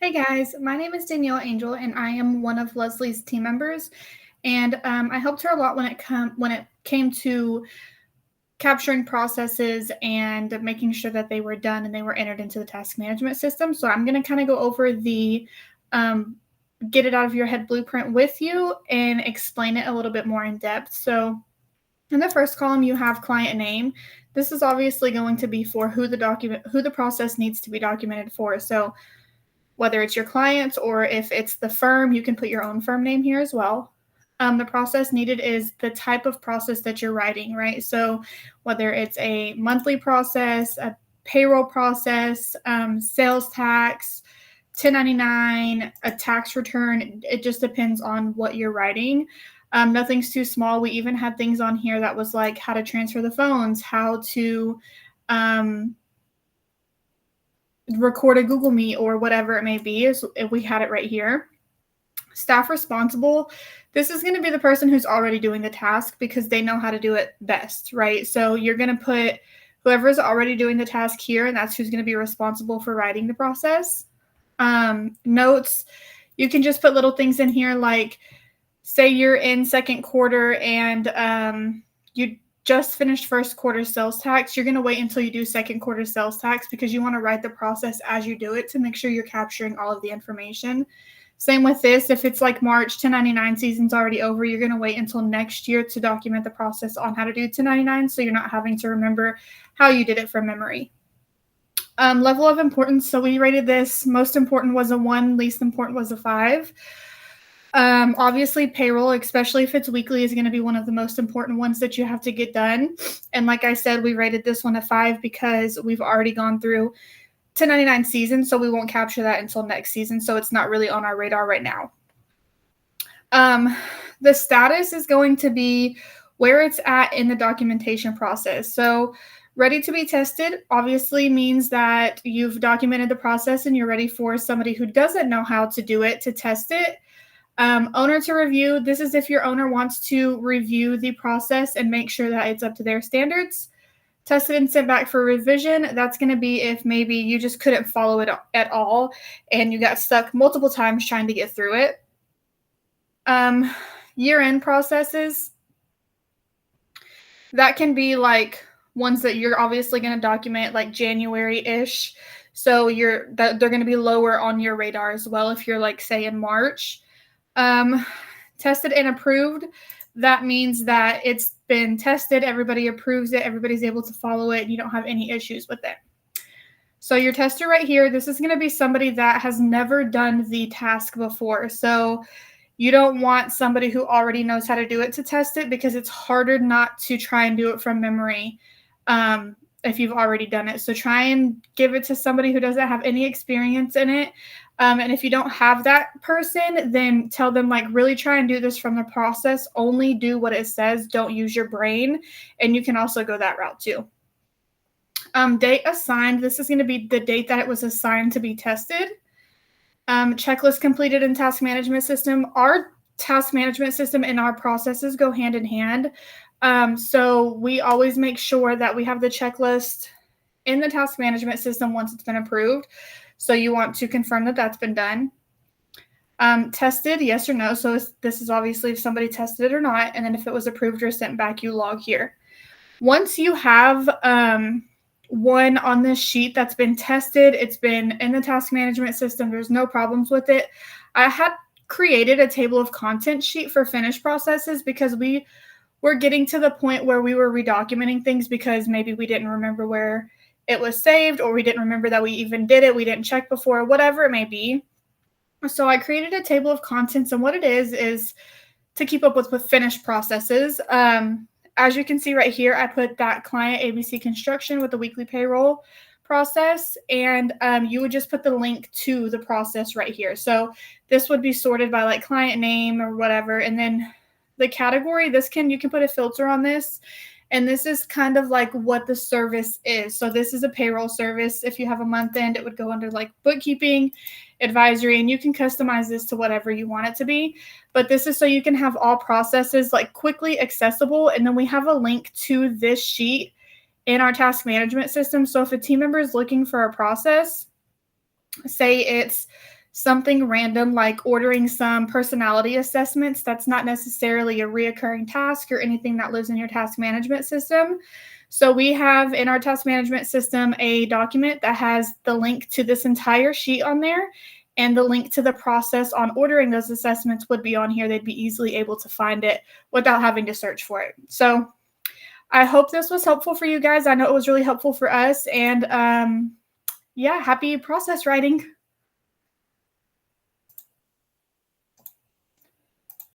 Hey guys, my name is Danielle Angel, and I am one of Leslie's team members. And I helped her a lot when it came to capturing processes and making sure that they were done and they were entered into the task management system. So I'm going to kind of go over the get it out of your head blueprint with you and explain it a little bit more in depth. So in the first column, you have client name. This is obviously going to be for who the process needs to be documented for. So whether it's your clients or if it's the firm, you can put your own firm name here as well. The process needed is the type of process that you're writing, right? So whether it's a monthly process, a payroll process, sales tax, 1099, a tax return, it just depends on what you're writing. Nothing's too small. We even had things on here that was like how to transfer the phones, how to record a Google Meet or whatever it may be. So we had it right here. Staff responsible. This is going to be the person who's already doing the task because they know how to do it best, right? So you're going to put whoever's already doing the task here, and that's who's going to be responsible for writing the process. Notes, you can just put little things in here like, say you're in second quarter and you just finished first quarter sales tax, you're going to wait until you do second quarter sales tax because you want to write the process as you do it to make sure you're capturing all of the information. Same with this. If it's like March, 1099 season's already over, you're going to wait until next year to document the process on how to do 1099 so you're not having to remember how you did it from memory. Level of importance. So we rated this. Most important was a 1, least important was a 5. Obviously payroll, especially if it's weekly, is going to be one of the most important ones that you have to get done. And like I said, we rated this one a 5 because we've already gone through 1099 season, so we won't capture that until next season. So it's not really on our radar right now. The status is going to be where it's at in the documentation process. So ready to be tested obviously means that you've documented the process and you're ready for somebody who doesn't know how to do it to test it. Owner to review. This is if your owner wants to review the process and make sure that it's up to their standards. Tested and sent back for revision. That's going to be if maybe you just couldn't follow it at all and you got stuck multiple times trying to get through it. Year-end processes. That can be like ones that you're obviously going to document like January-ish. So they're going to be lower on your radar as well if you're like, say, in March. Tested and approved. That means that it's been tested, everybody approves it, everybody's able to follow it, and you don't have any issues with it. So your tester right here, this is going to be somebody that has never done the task before. So you don't want somebody who already knows how to do it to test it because it's harder not to try and do it from memory if you've already done it. So try and give it to somebody who doesn't have any experience in it. And if you don't have that person, then tell them like really try and do this from the process. Only do what it says. Don't use your brain. And you can also go that route too. Date assigned. This is going to be the date that it was assigned to be tested. Checklist completed in task management system. Our task management system and our processes go hand in hand. So we always make sure that we have the checklist in the task management system once it's been approved. So you want to confirm that that's been done. Tested, yes or no. So this is obviously if somebody tested it or not. And then if it was approved or sent back, you log here. Once you have one on this sheet that's been tested, it's been in the task management system, there's no problems with it. I had created a table of contents sheet for finished processes because we were getting to the point where we were redocumenting things because maybe we didn't remember where it was saved or we didn't remember that we even did it. We didn't check before, whatever it may be. So I created a table of contents, and what it is to keep up with finished processes. As you can see right here, I put that client ABC Construction with the weekly payroll process, and you would just put the link to the process right here. So this would be sorted by like client name or whatever, and then the category, you can put a filter on this. And this is kind of like what the service is. So this is a payroll service. If you have a month end, it would go under like bookkeeping, advisory, and you can customize this to whatever you want it to be. But this is so you can have all processes like quickly accessible. And then we have a link to this sheet in our task management system. So if a team member is looking for a process, say it's something random like ordering some personality assessments, that's not necessarily a reoccurring task or anything that lives in your task management system. So we have in our task management system a document that has the link to this entire sheet on there, and the link to the process on ordering those assessments would be on here. They'd be easily able to find it without having to search for it. So I hope this was helpful for you guys. I know it was really helpful for us. And yeah, happy process writing.